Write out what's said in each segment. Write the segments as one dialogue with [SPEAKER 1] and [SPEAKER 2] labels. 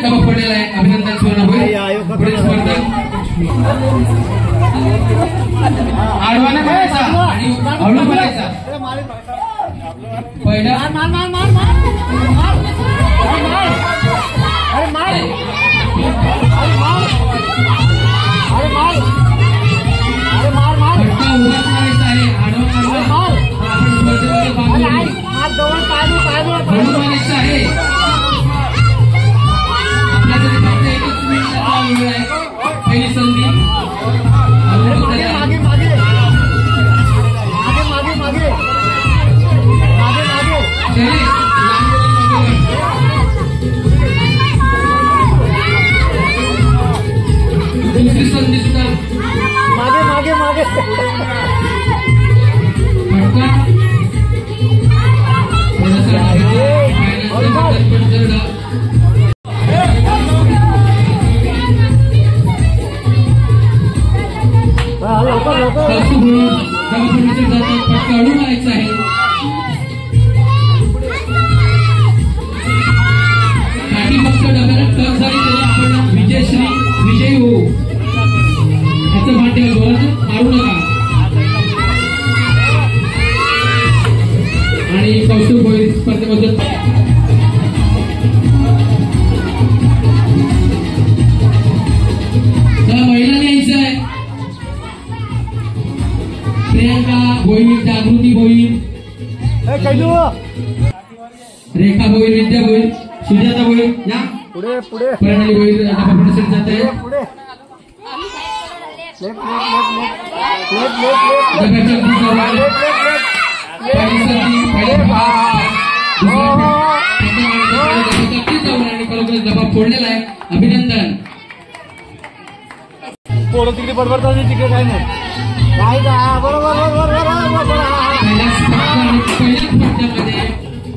[SPEAKER 1] डबा पडलेला आहे. अभिनंदन सुवर्ण होईल. पुढील स्पर्धक आडवाना करायचा आणि हळू करायचा. पहिला फटका उभा करायचा आहे. आडवा आपण स्पर्धेमध्ये हळू मारायचं आहे. आपल्याकडे फक्त एकच मिनिटाचा वेळ आहे. पहिली संधी दुसरी संधी सुद्धा मागे काढून मारायचं आहे. काठी फक्त डब्याला टच झाली तरी आपण विजयी होऊ. त्याचं भांडे मारू नका. आणि कौस्तुभ होईल स्पर्धेबद्दल महिलांनी यायचं आहे. प्रियंका होईल, जागृती होईल, रेखा होईल, विद्या होईल, सुजाता होईल. या पुढे प्रणाली होईल. जात आहे. जबाब फोडलेला आहे. अभिनंदन. पोरं तिकडे बडबडतात तिकडे काय नाही. बरोबर पहिल्याच स्पर्धेमध्ये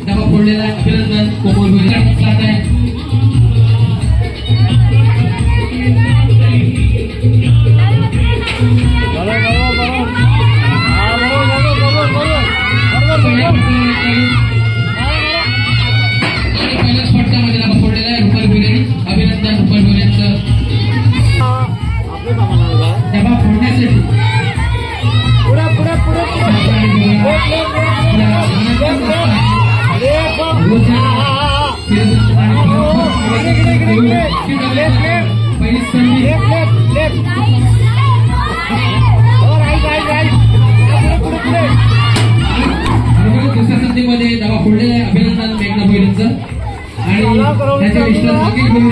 [SPEAKER 1] डबा फोडलेला आहे. अभिनंदन. कोमल होईल जात आहे. पहिल्याच फटक्यामध्ये डबा फोडलेला आहे. रुपाली बिर्याणी. अभिनंदन रुपाली बिर्याणीचं. डबा फोडण्यासाठी पहिली संधी दुसऱ्या संधीमध्ये डबा फोडलेला आहे. अभिनंदन मेघना भोईरचं. आणि त्याचे मिस्टर वकील भोईर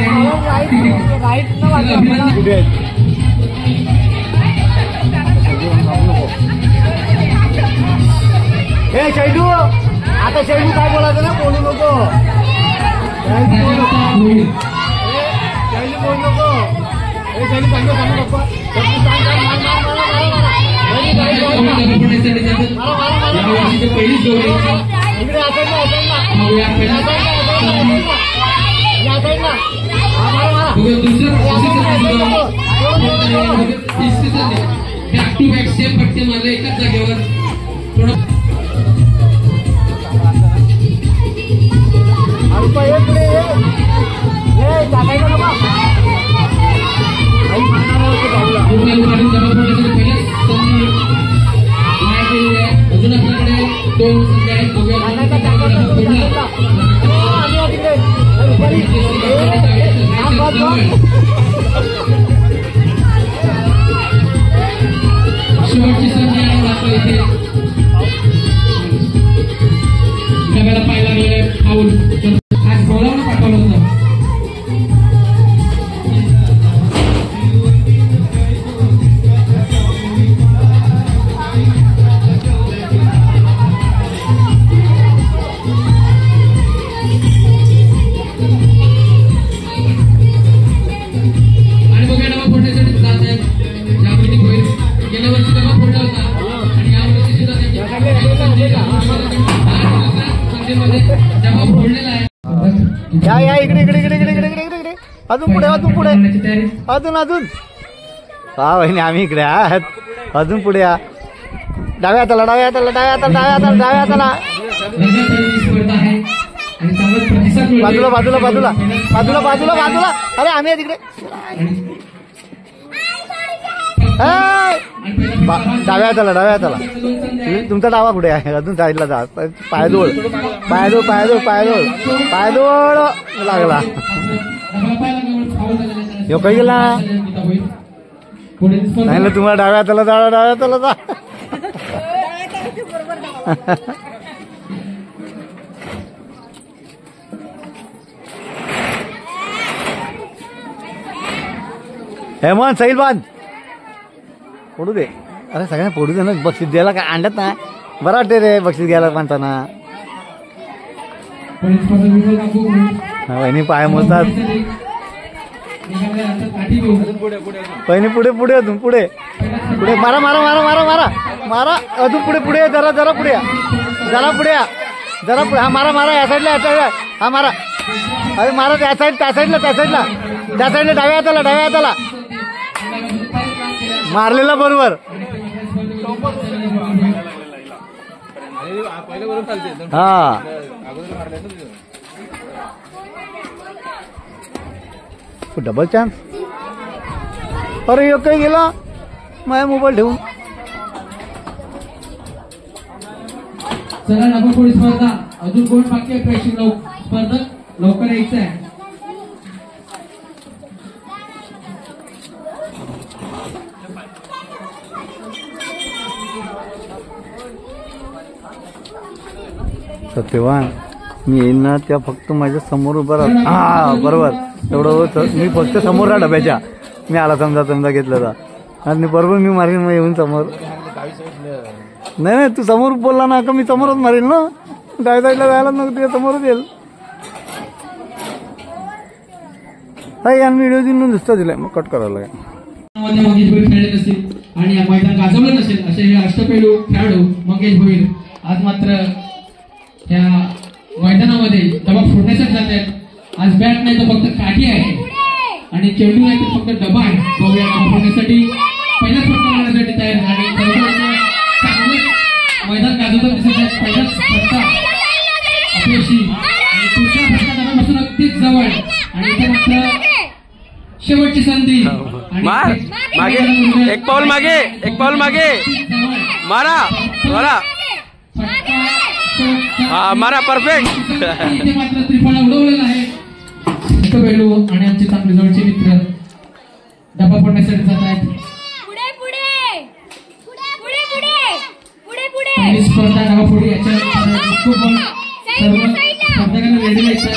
[SPEAKER 2] हे शैलू, आता शैलू काय बोलायचं ना, बोलू नको. शैलू बोलू नको. हे शैलू सांगू नको.
[SPEAKER 1] पहिलीच बॅक टू बॅक सेम फटके मारले एकाच जागेवर. अजून आपल्याकडे दोन संधी आहेत. शेवटची संधी आहे. आता इथे डब्याला पाहायला लागले फाऊल. आज बोलावून पाठवलं होतं. आणि बघा डबा फोडण्यासाठी जात आहेत. जागृती होईल. गेल्या वर्षी डबा फोडला होता आणि या वर्षी सुद्धा संधीमध्ये डबा फोडलेला आहे.
[SPEAKER 2] या इकडे इकडे इकडे इकडे इकडे इकडे इकडे अजून पुढे अजून हा बहिणी आम्ही इकडे आहात. अजून पुढे या. डाव्या हाताला
[SPEAKER 1] स्पर्धा आहे. आणि चांगला प्रतिसाद मिळतोय.
[SPEAKER 2] बाजूला बाजूला बाजूला बाजूला बाजूला बाजूला. अरे आम्ही आहे तिकडे. डाव्या हाताला डाव्या हाताला. तुमचा डावा कुठे आहे? अजून साईडला जा. पायदोळ पायदोळ पायदोळ पायदोळ पायदोळ लागला. यो काही गेला नाही ना. तुम्हाला डाव्या हाताला जा डाव्या हाताला जा. हेमंत सैल बांध पडू दे. अरे सगळ्यांना पडू दे ना. बक्षीस द्यायला काय आणत ना. बरं वाटते रे बक्षीस घ्यायला म्हणताना. वहिनी पाय मोजतात. वहिनी पुढे पुढे अजून पुढे पुढे. मारा मारा मारा मारा मारा मारा. अजून पुढे पुढे जरा जरा पुढे जरा पुढे जरा पुढे. हा मारा मारा. या साईडला या साईडला. हा मारा. अरे मारा त्या साईडला त्या साईडला त्या साईडला डाव्या हाताला डाव्या हाताला. मारलेला बरोबर. हा डबल चान्स. अरे यो काही गेला माझ्या मोबाईल ठेवून.
[SPEAKER 1] चला डबाफोडी स्पर्धा अजून कोण बाकी आहे? प्रेक्षक स्पर्धक लवकर यायचं आहे.
[SPEAKER 2] सत्यवान मी येईन ना त्या फक्त माझ्या समोर उभं राहत. हा बरोबर तेवढं होतं. मी फक्त समोर राहा डब्याच्या. मी आला समजा समजा घेतलं तर आणि बरोबर मी मारीन मग येऊन समोर. नाही नाही तू समोर बोलला ना का मी समोरच मारील ना. डाव्या साईडला जायला नको तुझ्या समोरच येईल. व्हिडिओ दिन नुसता दिलाय मग कट करायला लागेल.
[SPEAKER 1] खेळले नसतील आणि मैदान गाजवलं नसेल असे हे अष्टपैलू खेळाडू मंगेश भोईर आज मात्र त्या मैदानामध्ये डबा फोडण्यासाठी जात आहेत. आज बॅट नाही तर फक्त काठी आहे आणि चेंडू नाही तर फक्त डबा आहे. बघूया डबा फोडण्यासाठी पहिल्याच फटका मारण्यासाठी तयार. आणि मैदान गाजवतात दिसत आहेत. पहिलाच फटका अपयशी आणि पुढच्या फटका डबापासून अगदीच जवळ. आणि इथे मात्र शेवटची संधी.
[SPEAKER 3] मागे एक पाऊल मागे एक पाऊल मागे. मारा मारा हा मारा. परफेक्ट.
[SPEAKER 1] मात्र त्रिफळा उडवलेला आहे. पैलू आणि आमचे चांगले जवळचे मित्र डबा फोडण्यासाठी जात आहेत. पहिली स्पर्धा डबा फोडी याच्या सर्व स्पर्धकांना रेडी व्हायचं.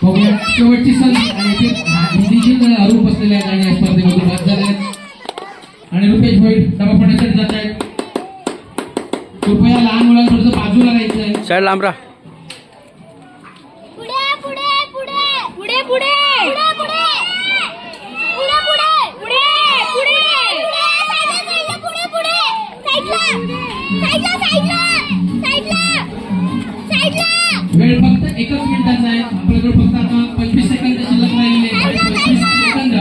[SPEAKER 1] बघूया शेवटची संधी. आणि हिंदीची अरूप बसलेले आहेत आणि या स्पर्धेमधून बाद झाले आहेत. आणि रुपेश भोईर डबा फोडण्यासाठी जात आहेत. कृपया लहान मुलांना थोडंसं बाजूला राहायचंय.
[SPEAKER 3] साईड लांब राहा.
[SPEAKER 1] वेळ फक्त 1 मिनिटाचा आहे. आपल्याकडे फक्त आता 25 सेकंद शिल्लक राहिलेले आहेत. 25 सेकंद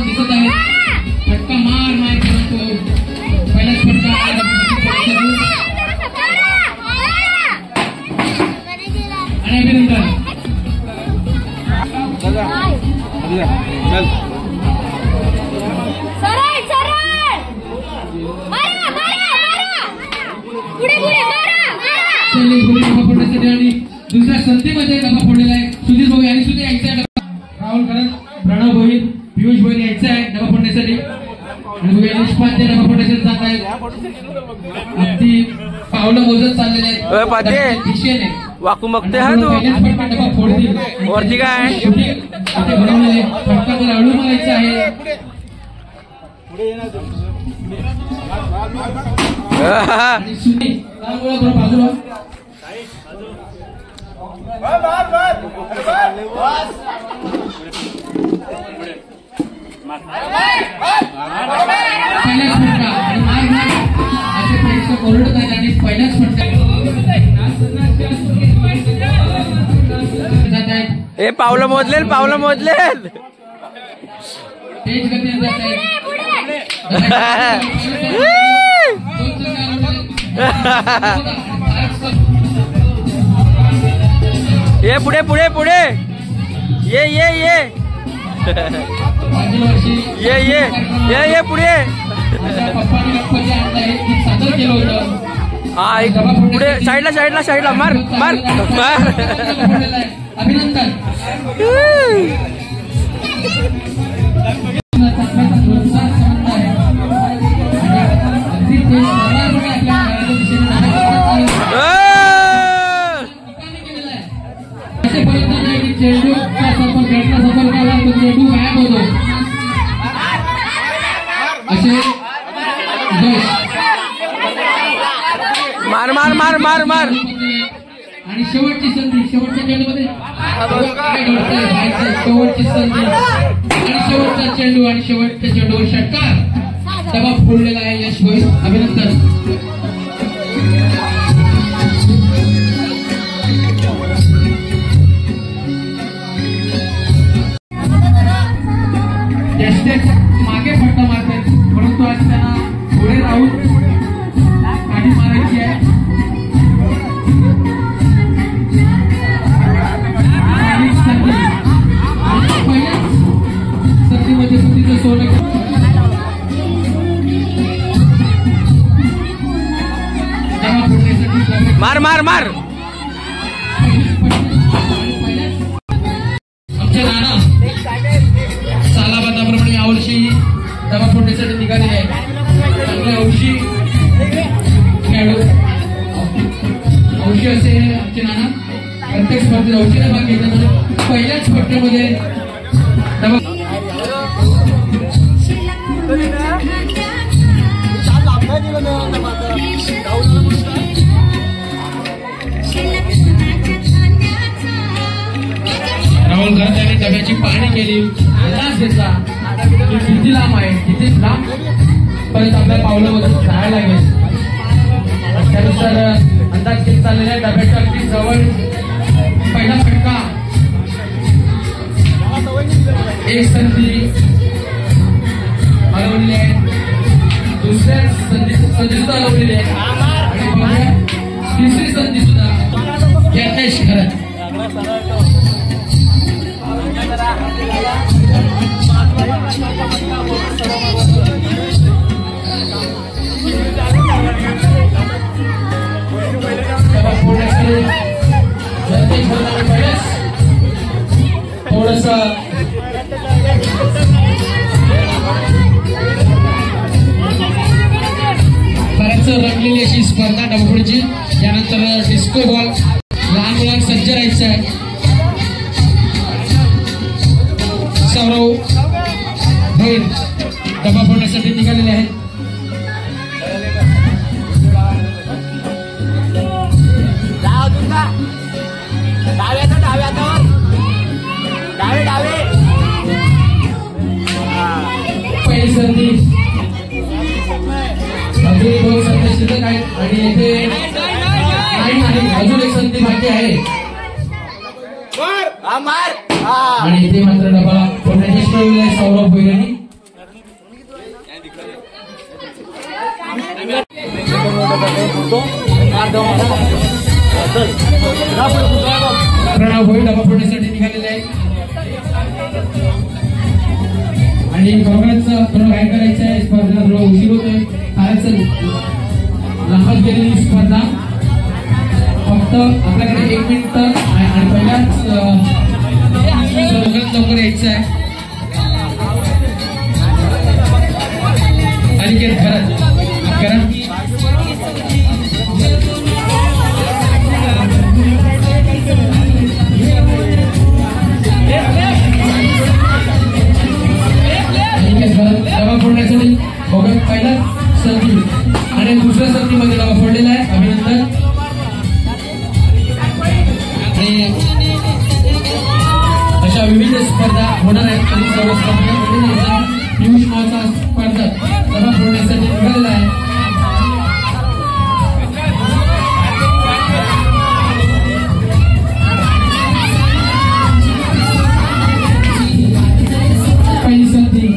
[SPEAKER 1] दिसत आहे. फटका मार मार करतो. पहिलाच फटका आणि अभिनंदन. आणि दुसऱ्या संधीमध्ये डबा फोडलेला आहे. सुधीर भाऊ यांनी सुद्धा यायचा आहे. राहुल करत प्रणव भोईर पियुष भोईर यायचा आहे डबा फोडण्यासाठी. आणि निष्पाद्य डबा फोडण्यासाठी जात आहेत. अगदी पावलं मोजत चाललेले आहेत दिशेने.
[SPEAKER 3] वाकू मगते हा तू
[SPEAKER 1] डबा फोडतील.
[SPEAKER 3] वरती काय
[SPEAKER 1] बनवलेले फटका जर अळू मारायचा आहे. आणि सुनील बाजूला पहिलाच फटका आणि मार मार असे प्रेक्षक ओरडत आहेत. आणि पहिलाच फटका
[SPEAKER 3] हे पावलं मोजलेल पावलं मोजलेल.
[SPEAKER 1] तेज गतीने जात आहेत.
[SPEAKER 3] ये पुढे पुढे पुढे ये ये ये
[SPEAKER 1] मागील वर्षी
[SPEAKER 3] ये ये ये ये पुढे
[SPEAKER 1] पप्पांनी गणपती आणलाय गीत सादर केलं होतं.
[SPEAKER 3] हा एक पुढे साईडला साईडला साईडला मार मार मार
[SPEAKER 1] अभिनंदन. चेंडूचा संपर्क आला तर चेंडू गायब होतो. असे
[SPEAKER 3] मार मार मार मार मार
[SPEAKER 1] आणि शेवटची संधी शेवटच्या चेंडूमध्ये शेवटची संधी आणि शेवटचा चेंडू आणि शेवटच्या चेंडूवर षटकार. दबाव फोडलेला आहे. यश होईल. अभिनंदन. मागे फटका मारतात परंतु आज त्यांना पुढे राहून गाडी मारायची आहे. पहिल्याच संधीमध्ये सुधीचं सोनं
[SPEAKER 3] मार मार मार
[SPEAKER 1] आमचे नाना सालाबादाप्रमाणे यावर्षी दबा फोडण्यासाठी निघालेले आहे. चांगले हौशी खेळाडू हौशी असे आमचे नाना प्रत्येक स्पर्धेत हौशीला भाग घेतला. पहिल्याच स्पर्धेमध्ये दबा राहुल गांधी डब्याची पाहणी केली. अंदाज घेतला की किती लांब आहे किती लांब परत आपल्या पावलामधून जायला लागेल. त्यानुसार अंदाज घेत चाललेल्या डब्याच्या अगदी जवळ पहिला फटका एक संधी हलवलेली आहे. दुसऱ्या संधी सुद्धा हलवलेली आहे आणि बघूया तिसरी संधी सुद्धा यज्ञेश खरं थोडस बऱ्याच रंगलेली अशी स्पर्धा डबफोडीची. त्यानंतर डिस्को बॉल लहान मुलांना सज्ज राहायचं आहे. सौरव भैर डबा फोडण्यासाठी निघालेले आहेत. पहिली संधी अजून दोन संधी शिल्लक आहेत आणि येथे अजून एक संधी बाकी आहे आणि इथे मात्र डबा फोडण्याची सोय आहे सौरभ भैर यांनी. प्रणव भोई डबा फोडण्यासाठी निघालेले आहे आणि खरोखरच थोडं काय करायचं आहे. स्पर्धेला थोडा उशीर होतोय. फारच लांबत गेलेली स्पर्धा. फक्त आपल्याकडे 1 मिनिट आणि पहिल्याच लवकर यायचं आहे. अनिकेत भरत करा. डबा फोडण्यासाठी बघत पहिला संधी आणि दुसऱ्या संधीमध्ये डबा फोडलेला आहे. अभिनंदन. आणि अशा विविध स्पर्धा होणार आहेत. तरी सर्व स्पर्धा पियुष मावसा स्पर्धक डबा फोडण्यासाठी निघालेला आहे. पहिली संधी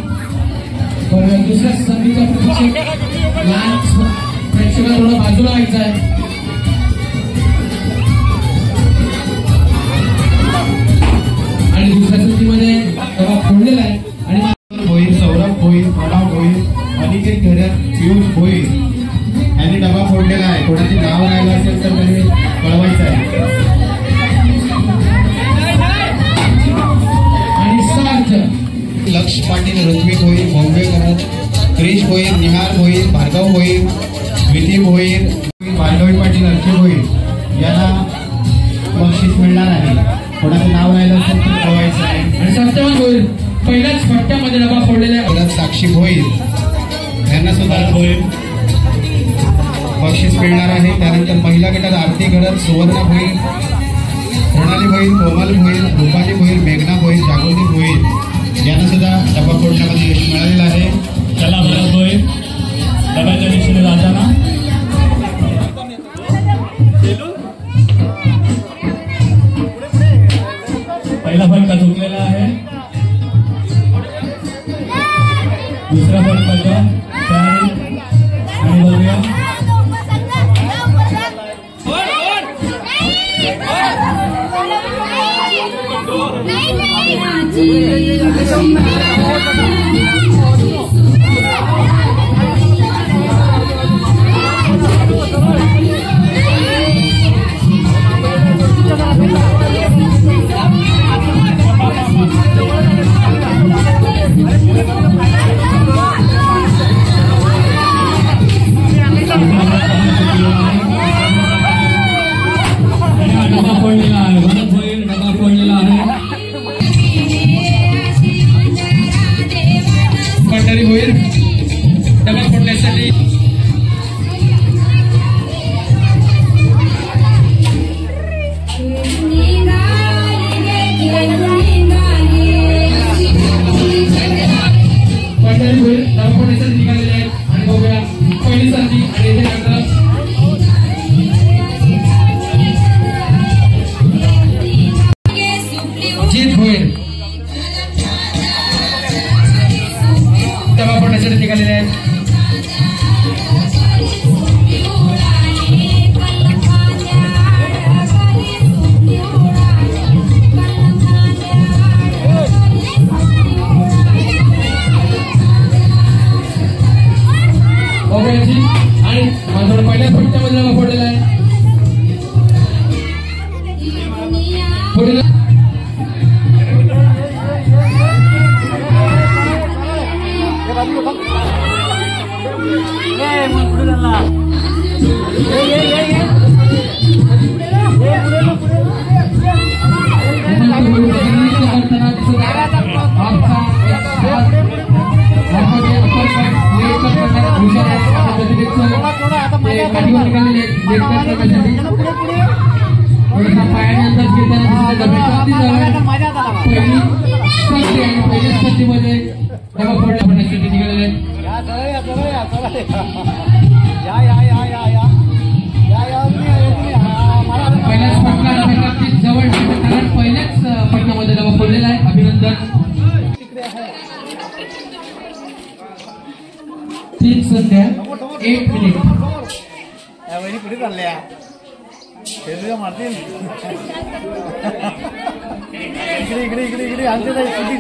[SPEAKER 4] क्रिश भोईर, निहार भोईर, भार्गव भोईर, द्वितीय भोईर, भार्गवी पाटील, अर्चे भोईर यांना बक्षीस मिळणार आहे. कोणाचं नाव राहिलं असेल तर कळवायचं आहे.
[SPEAKER 1] आणि सप्तम भोईर पहिल्याच फटक्यामध्ये डबा फोडलेला आहे.
[SPEAKER 4] परत साक्षी भोईर यांना सुद्धा बक्षीस मिळणार आहे. त्यानंतर महिला गटात आरती गडद, सुवर्णा भोईर, प्रणाली भोईर, कोमल भोईर, रुपाली भोईर, मेघना भोईर, जागृती भोईर यांना सुद्धा डबा फोडण्यामध्ये यश मिळालेलं आहे.
[SPEAKER 5] चला भरत भोईर डब्याच्या दिशेने जाताना पहिला फटका चुकलेला आहे. दुसरा फटका तयारी आणि बघूया. डबा फोडलेला आहे. भरत भोईर डबा फोडलेला आहे.
[SPEAKER 1] पंढरी भोईर डबा फोडण्यासाठी पंढरी भोईर डबा फोडण्यासाठी निघालेले आहेत. आणि बघूया पहिली संधी आणि येथे नंतर जीत भोईर डबा फोडण्यासाठी निघालेले आहेत. ओबेजी आणि माझ्याकडे पहिल्या फटक्यामध्ये डबा फोडलेला आहे. पुढील स्पर्धेमध्ये डबा फोडण्यासाठी निघालेले आहेत. पहिल्याच फटका जवळ कारण पहिल्याच फटक्यामध्ये डबा फोडलेला आहे. अभिनंदन. 3 संध्या 1 मिनिट.
[SPEAKER 2] पुढे चालल्या मारतील. इकडे इकडे इकडे इकडे आणते नक्की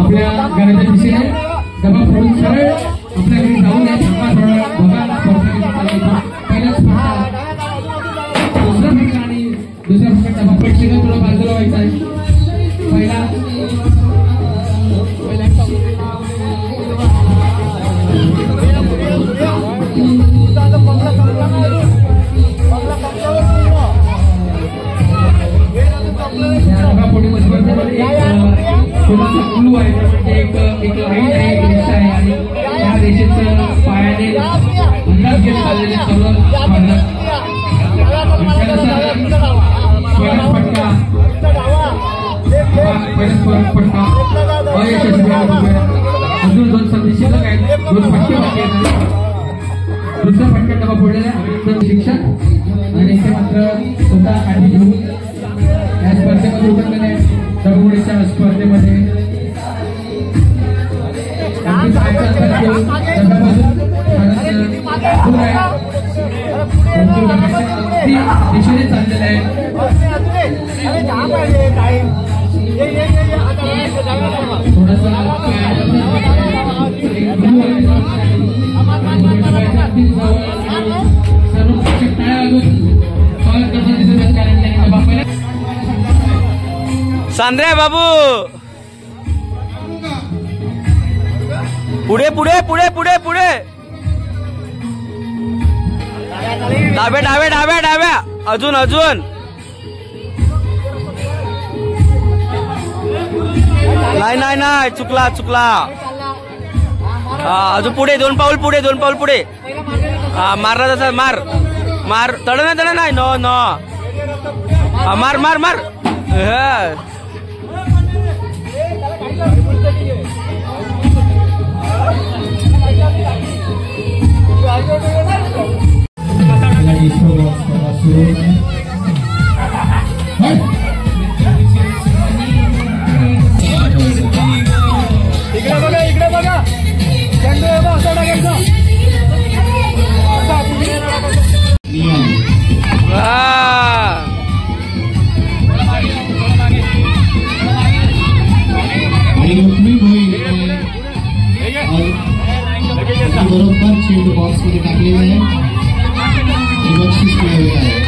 [SPEAKER 1] आपल्या घराच्या दिशेने डबा फोडून सरळ आपल्या घरी जाऊन पहिल्याच दुसरा फटका आणि दुसऱ्या फटका डबा पटशीला तुला बाजूला व्हायचा आहे. पहिला क्लू आहे म्हणजे एक लाईन आहे, रेषा आहे आणि त्या रेषेचं पायाने अंदाज घेत चाललेले सर्व फटका फटका अयशस्वी अजून 2 संधी शिल्लक आहेत. 2 फटके बाकी आहेत. दुसऱ्या फटक्यात डबा फोडलेला आहे शिक्षक आणि ते मात्र स्पर्धा आणि घेऊन या स्पर्धेमध्ये उतरलेले दगडूच्या स्पर्धेमध्ये दिशेने चाललेले आहे.
[SPEAKER 3] सांद्रे बाबू पुढे पुढे पुढे पुढे पुढे डाव्या डाव्या डाव्या डाव्या अजून अजून नाही नाही नाही चुकला चुकला. अजून पुढे 2 पाऊल पुढे 2 पाऊल पुढे. मारला तसा मार मार तळ नाही नो नो मार मार मार.
[SPEAKER 2] इकडे बघा चेंडू असा टाकायचा.
[SPEAKER 4] बरोबर चेंडू बॉक्स मध्ये टाकलेला आहे आणि बक्षीस मिळवलेलं आहे.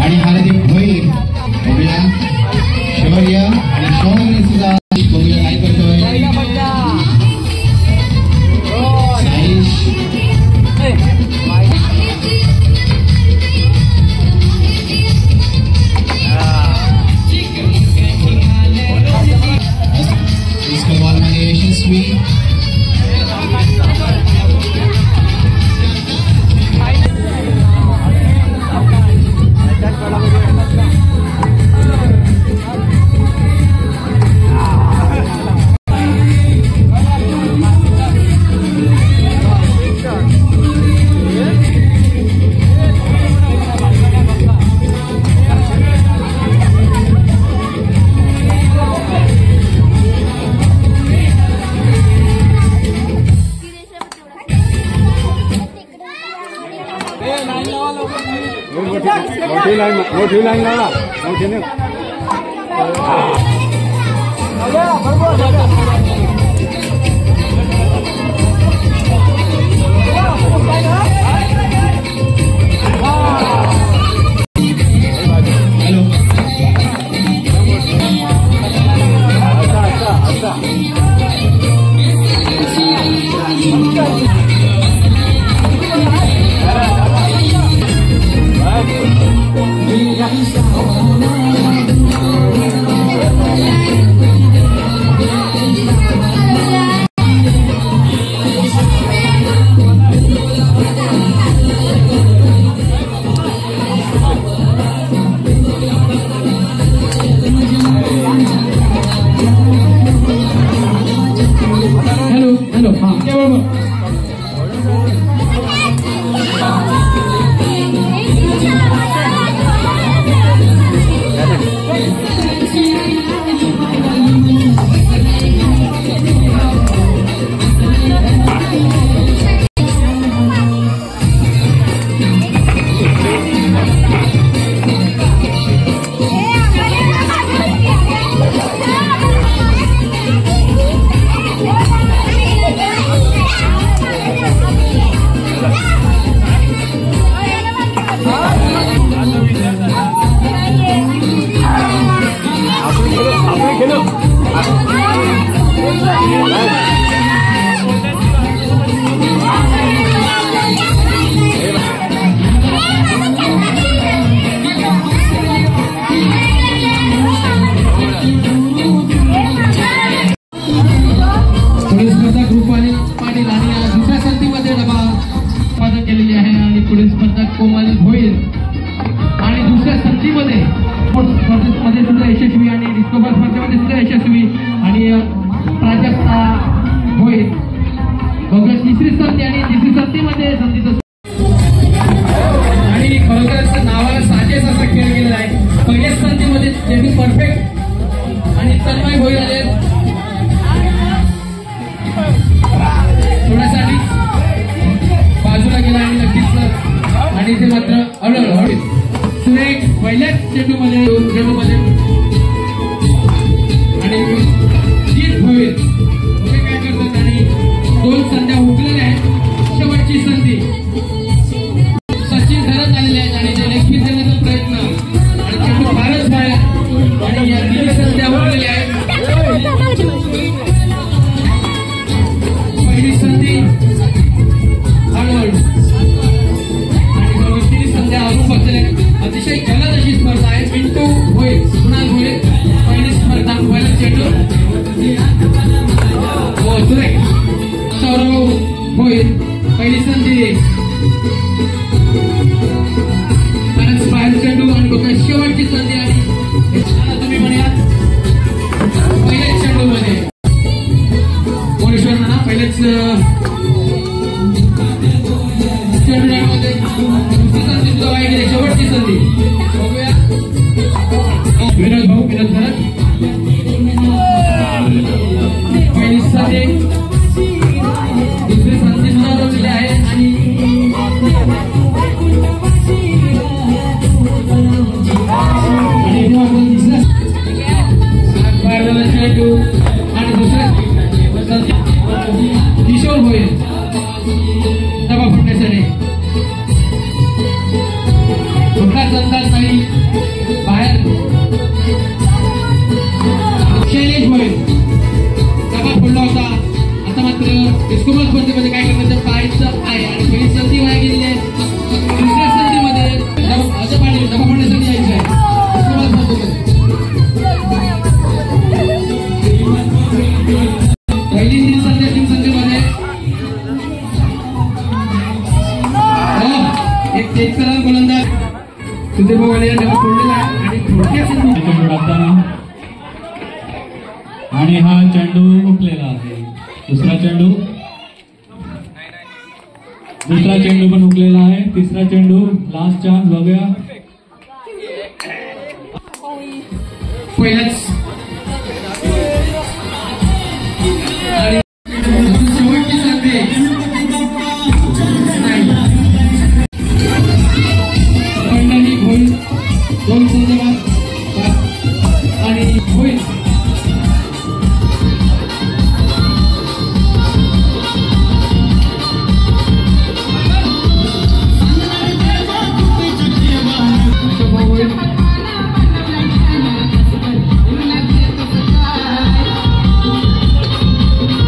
[SPEAKER 4] आणि हार्दिक भोईर बघूया शौर्य आणि शौर्य सुद्धा बघूया काय करतोय. साईश इसका बॉल मध्ये यशस्वी
[SPEAKER 2] मोठी लाईन लावा मोठीने.
[SPEAKER 1] चेंडूमध्ये आणि जीत भोईर हे काय करतात आणि 2 संध्या हुकलेल्या आहेत. शेवटची संधी सचिन धरत आलेले आहेत आणि ते लेखी देण्याचा प्रयत्न आणि चेंडू फारच बाहेर आणि या 3 संध्या हुकलेल्या आहेत. पहिली संधी हळूहळू आणि बरोबर 3 संध्या अजून बसलेल्या. अतिशय जलद अशी स्पर्धा आहे. मिंटू भोईर कुणाल भोईर पहिली स्पर्धा पहिला चेंडू हो सुरेख. सौरव भोईर पहिली संधी परत बाहेर चेंडू आणि बघा शेवटची संधी आणि तुम्ही म्हणूया पहिल्याच चेंडू मध्ये मोरेश्वर ना पहिलेच चेंडूमध्ये दुसरी संधी सुद्धा वाईट गेली. शेवटची संधी बघूया विनोद भाऊ विनोद भरत पहिली संधी दुसरी संधी सुद्धा उडवलेली आहे आणि चेंडू आणि दुसऱ्या किशोर भोईर डबा फुटण्यासाठी कुठलाच अंदाज नाही बाहेर. शैलेश भोईर डबा फोडला होता. आता मात्र डिस्कोबल स्पर्धेमध्ये काय करण्याचं पाहायचं आहे आणि पहिली संधी वाया गेलेली आहे. दुसऱ्या संधीमध्ये डबा फोडण्यासाठी यायचं आहे डिस्कोबल स्पर्धेमध्ये. पहिली 3 संधी 3 संधीमध्ये एक तेज करार गोलंदाज सुधीर भाऊ या डबा फोडलेला आहे आणि थोडक्या संधी
[SPEAKER 5] चेंडू टाकताना आणि हा चेंडू हुकलेला आहे. दुसरा चेंडू पण हुकलेला आहे. तिसरा चेंडू लास्ट चान्स बघूया.
[SPEAKER 1] पहिलाच आणि शेवटची संधी पंढरी भोईर 2 संधी आणि भोईर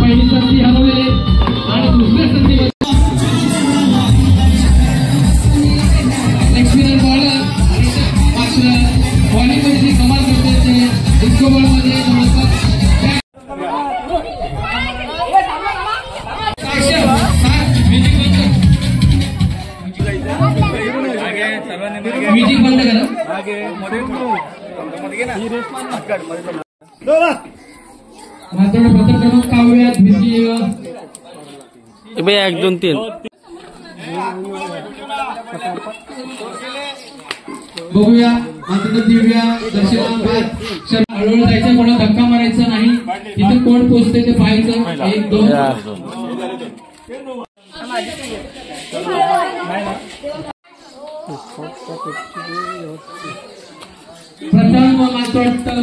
[SPEAKER 1] पहिली संधी हरवलेली आणि दुसऱ्या संधी एक्सपिरियन्स बॉलर मात्र बॉलिंगमध्ये कमाल करते ते डिस्को बॉलमध्ये म्युझिक बंद करा. मात्र प्रथम क्रमांक काव्या द्वितीय
[SPEAKER 3] 1 2 3
[SPEAKER 1] बघूया. मात्र दिव्या दर्शना हळूहळू जायचं. कोणा धक्का मारायचा नाही. तिथे कोण पोहोचते ते पाहायचं. 1 2 प्रथम मात्र वाटतं